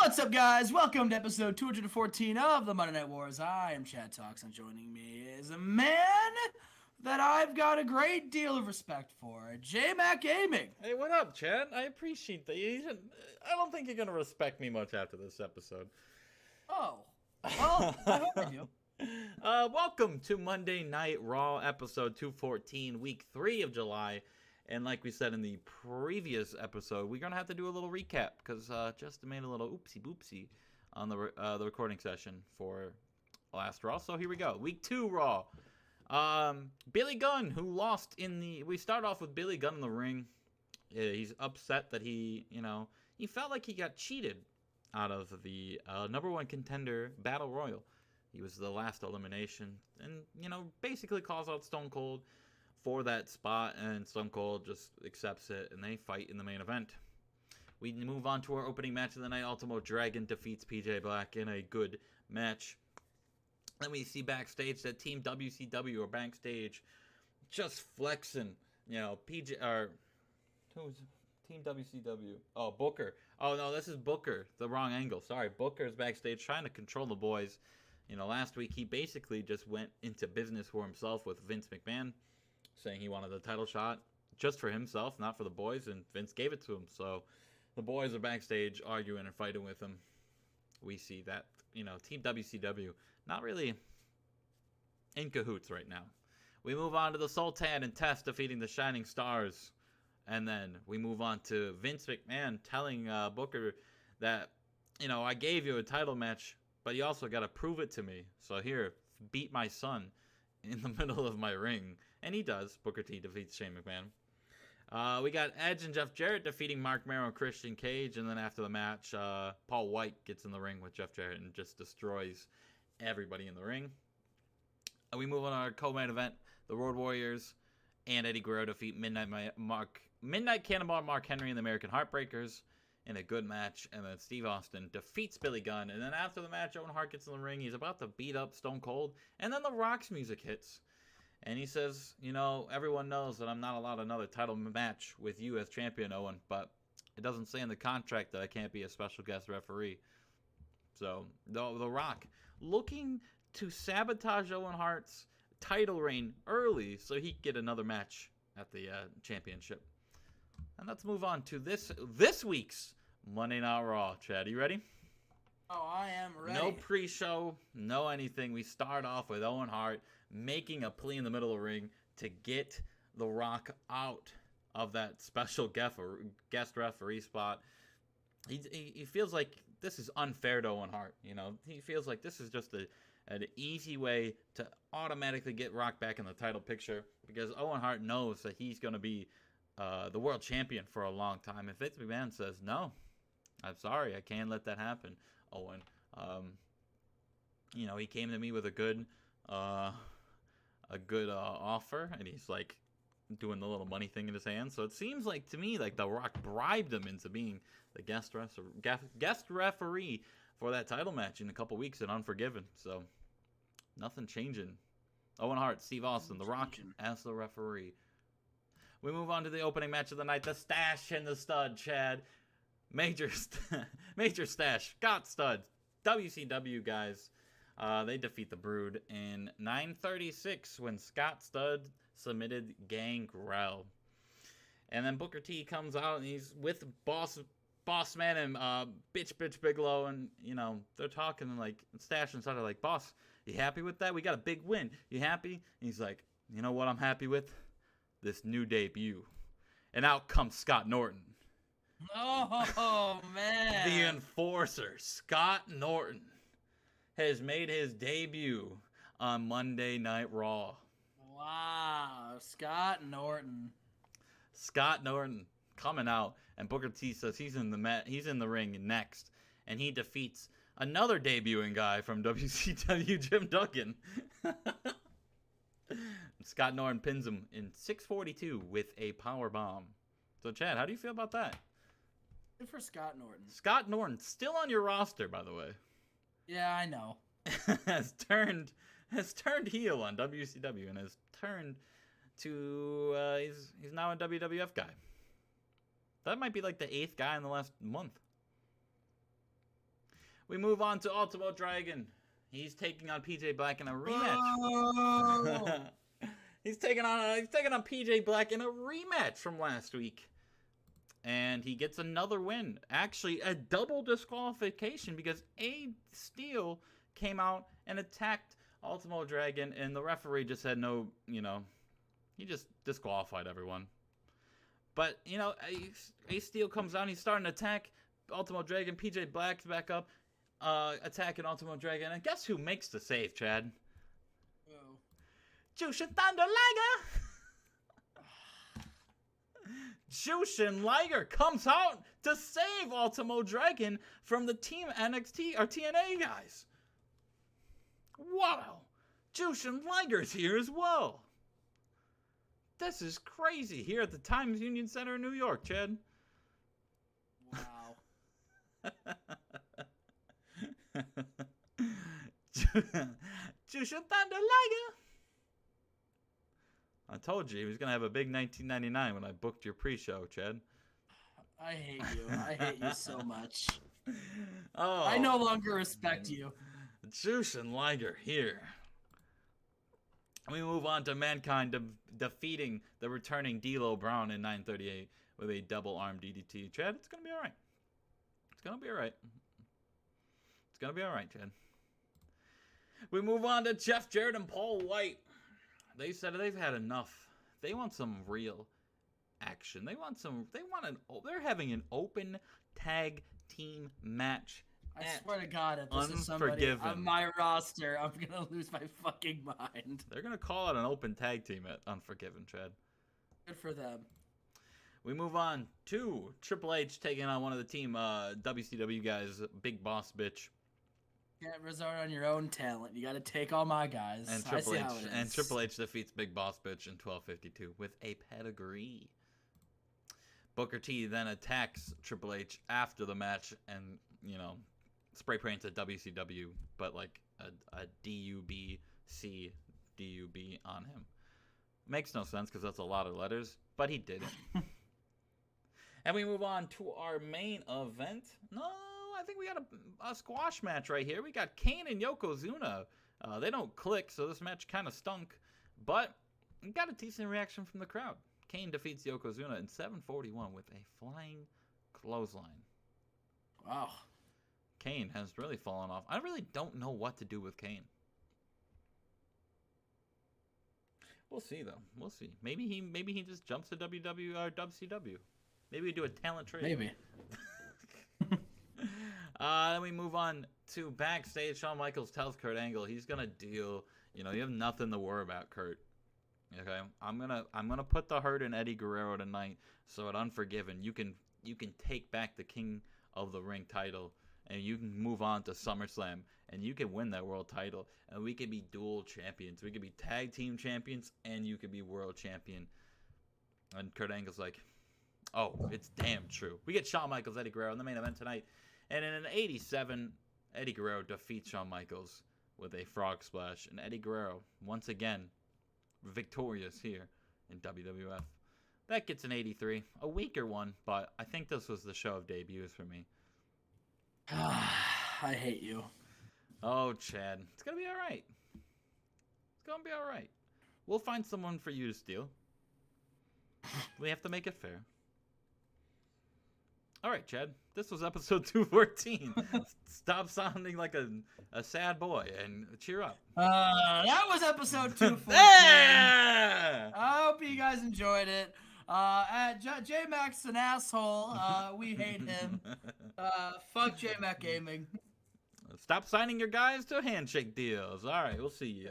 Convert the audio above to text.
What's up, guys? Welcome to episode 214 of the Monday Night Wars. I am Chad Talks, and joining me is a man that I've got a great deal of respect for, J Mac Gaming. Hey, what up, Chad? I appreciate that. I don't think you're gonna respect me much after this episode. Oh, well, I hope I do. Welcome to Monday Night Raw, episode 214, week 3 of July. And like we said in the previous episode, we're gonna have to do a little recap because Justin made a little oopsie boopsie on the recording session for last Raw. So here we go, week 2 Raw. Billy Gunn, who lost we start off with Billy Gunn in the ring. He's upset that he felt like he got cheated out of the number 1 contender battle royal. He was the last elimination, and basically calls out Stone Cold for that spot, and Stone Cold just accepts it, and they fight in the main event. We move on to our opening match of the night. Ultimo Dragon defeats PJ Black in a good match. Then we see backstage that Team WCW are backstage just flexing. PJ, or who's Team WCW? Oh, Booker. Oh, no, this is Booker. The wrong angle. Sorry, Booker's backstage trying to control the boys. Last week he basically just went into business for himself with Vince McMahon, saying he wanted the title shot just for himself, not for the boys, and Vince gave it to him. So the boys are backstage arguing and fighting with him. We see that, Team WCW not really in cahoots right now. We move on to the Sultan and Test defeating the Shining Stars. And then we move on to Vince McMahon telling Booker that, I gave you a title match, but you also got to prove it to me. So here, beat my son in the middle of my ring. And he does. Booker T defeats Shane McMahon. We got Edge and Jeff Jarrett defeating Mark Merrow and Christian Cage. And then after the match, Paul White gets in the ring with Jeff Jarrett and just destroys everybody in the ring. We move on to our co-main event. The Road Warriors and Eddie Guerrero defeat Midnight Cannonball Mark Henry and the American Heartbreakers in a good match. And then Steve Austin defeats Billy Gunn. And then after the match, Owen Hart gets in the ring. He's about to beat up Stone Cold. And then the Rock's music hits. And he says, everyone knows that I'm not allowed another title match with you as champion, Owen. But it doesn't say in the contract that I can't be a special guest referee. So, the Rock looking to sabotage Owen Hart's title reign early so he could get another match at the championship. And let's move on to this week's Monday Night Raw. Chad, you ready? Oh, I am ready. No pre-show, no anything. We start off with Owen Hart making a plea in the middle of the ring to get The Rock out of that special guest referee spot. He feels like this is unfair to Owen Hart. He feels like this is just an easy way to automatically get Rock back in the title picture, because Owen Hart knows that he's going to be the world champion for a long time. If Vince McMahon says, no, I'm sorry, I can't let that happen, Owen. He came to me with a good offer, and he's like doing the little money thing in his hand. So it seems like to me like The Rock bribed him into being the guest referee for that title match in a couple weeks in Unforgiven. So nothing changing. Owen Hart, Steve Austin, The Rock as the referee. We move on to the opening match of the night, the Stash and the Stud, Chad. Major Stash, Scott Stud, WCW guys. They defeat the Brood in 9:36 when Scott Stud submitted Gangrel. And then Booker T comes out and he's with Boss Man and Bitch Bigelow, and they're talking like Stash and Stud are like, boss, you happy with that? We got a big win. You happy? And he's like, you know what I'm happy with? This new debut. And out comes Scott Norton. Oh, man. The Enforcer, Scott Norton, has made his debut on Monday Night Raw. Wow, Scott Norton. Scott Norton coming out, and Booker T says he's in the ring next, and he defeats another debuting guy from WCW, Jim Duggan. Scott Norton pins him in 6:42 with a power bomb. So Chad, how do you feel about that? Good for Scott Norton. Scott Norton still on your roster, by the way. Yeah, I know. has turned heel on WCW and has turned to he's now a WWF guy. That might be like the 8th guy in the last month. We move on to Ultimo Dragon. He's taking on PJ Black in a rematch. Oh. He's taking on PJ Black in a rematch from last week. And he gets another win. Actually, a double disqualification because A Steel came out and attacked Ultimo Dragon, and the referee just said no, he just disqualified everyone. But, A Steel comes out, he's starting to attack Ultimo Dragon. PJ Black's back up, attacking Ultimo Dragon. And guess who makes the save, Chad? Oh. Jushin Thunder Liger! Jushin Liger comes out to save Ultimo Dragon from the Team NXT or TNA guys. Wow! Jushin Liger's here as well. This is crazy here at the Times Union Center in New York, Chad. Wow. Jushin Thunder Liger. I told you he was going to have a big 1999 when I booked your pre-show, Chad. I hate you. I hate you so much. Oh, I no longer respect you. Jushin Liger here. We move on to Mankind defeating the returning D'Lo Brown in 938 with a double arm DDT. Chad, it's going to be all right. It's going to be all right. It's going to be all right, Chad. We move on to Jeff Jarrett and Paul White. They said they've had enough. They want some real action. They're having an open tag team match. I swear to God, if this is somebody on my roster, I'm gonna lose my fucking mind. They're gonna call it an open tag team at Unforgiven, Chad. Good for them. We move on to Triple H taking on one of the team WCW guys, Big Boss Bitch. You can't resort on your own talent. You got to take all my guys. And Triple H defeats Big Boss Bitch in 12:52 with a pedigree. Booker T then attacks Triple H after the match and, spray paints a WCW, but like a D-U-B-C D-U-B on him. Makes no sense because that's a lot of letters, but he did it. And we move on to our main event. No, I think we got a squash match right here. We got Kane and Yokozuna. They don't click, so this match kind of stunk. But we got a decent reaction from the crowd. Kane defeats Yokozuna in 7:41 with a flying clothesline. Wow. Kane has really fallen off. I really don't know what to do with Kane. We'll see, though. We'll see. Maybe he just jumps to WW or WCW. Maybe we do a talent trade. Maybe. Then we move on to backstage. Shawn Michaels tells Kurt Angle he's gonna deal. You have nothing to worry about, Kurt. Okay, I'm gonna put the hurt in Eddie Guerrero tonight. So at Unforgiven, you can take back the King of the Ring title, and you can move on to SummerSlam, and you can win that world title, and we can be dual champions. We could be tag team champions, and you could be world champion. And Kurt Angle's like, oh, it's damn true. We get Shawn Michaels, Eddie Guerrero in the main event tonight. And in an 87, Eddie Guerrero defeats Shawn Michaels with a frog splash. And Eddie Guerrero, once again, victorious here in WWF. That gets an 83. A weaker one, but I think this was the show of debuts for me. I hate you. Oh, Chad. It's going to be all right. It's going to be all right. We'll find someone for you to steal. We have to make it fair. All right, Chad. This was episode 214. Stop sounding like a sad boy and cheer up. That was episode 214. Yeah! I hope you guys enjoyed it. J-Mac's an asshole. We hate him. Fuck J-Mac Gaming. Stop signing your guys to handshake deals. All right, we'll see you.